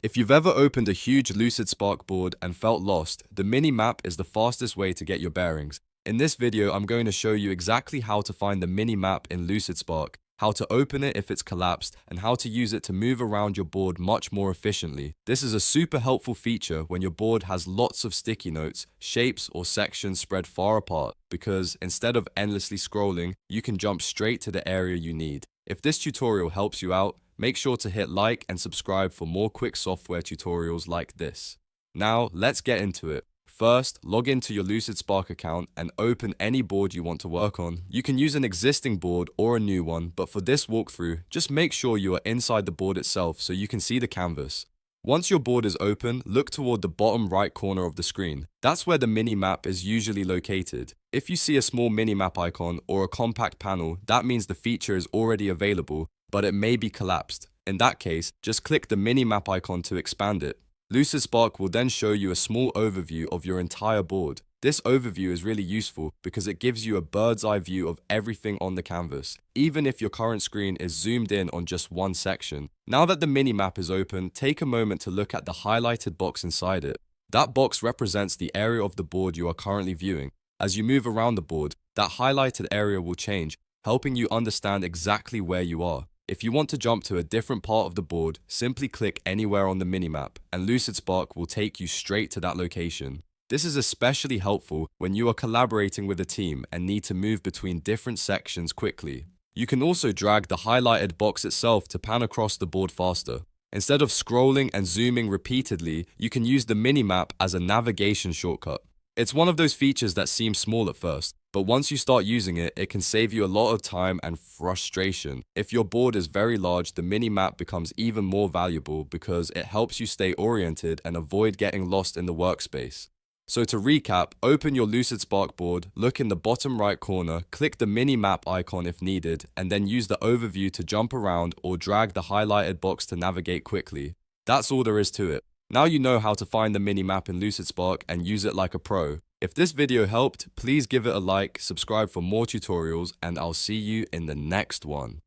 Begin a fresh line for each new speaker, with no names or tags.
If you've ever opened a huge Lucidspark board and felt lost, the mini map is the fastest way to get your bearings. In this video, I'm going to show you exactly how to find the mini map in Lucidspark, how to open it if it's collapsed, and how to use it to move around your board much more efficiently. This is a super helpful feature when your board has lots of sticky notes, shapes, or sections spread far apart, because instead of endlessly scrolling, you can jump straight to the area you need. If this tutorial helps you out, make sure to hit like and subscribe for more quick software tutorials like this. Now, let's get into it. First, log into your Lucidspark account and open any board you want to work on. You can use an existing board or a new one, but for this walkthrough, just make sure you are inside the board itself so you can see the canvas. Once your board is open, look toward the bottom right corner of the screen. That's where the mini-map is usually located. If you see a small mini-map icon or a compact panel, that means the feature is already available, but it may be collapsed. In that case, just click the mini-map icon to expand it. Lucidspark will then show you a small overview of your entire board. This overview is really useful because it gives you a bird's eye view of everything on the canvas, even if your current screen is zoomed in on just one section. Now that the mini-map is open, take a moment to look at the highlighted box inside it. That box represents the area of the board you are currently viewing. As you move around the board, that highlighted area will change, helping you understand exactly where you are. If you want to jump to a different part of the board, simply click anywhere on the minimap, and Lucidspark will take you straight to that location. This is especially helpful when you are collaborating with a team and need to move between different sections quickly. You can also drag the highlighted box itself to pan across the board faster. Instead of scrolling and zooming repeatedly, you can use the minimap as a navigation shortcut. It's one of those features that seem small at first, but once you start using it, it can save you a lot of time and frustration. If your board is very large, the mini-map becomes even more valuable because it helps you stay oriented and avoid getting lost in the workspace. So to recap, open your Lucidspark board, look in the bottom right corner, click the mini-map icon if needed, and then use the overview to jump around or drag the highlighted box to navigate quickly. That's all there is to it. Now you know how to find the mini-map in Lucidspark and use it like a pro. If this video helped, please give it a like, subscribe for more tutorials, and I'll see you in the next one.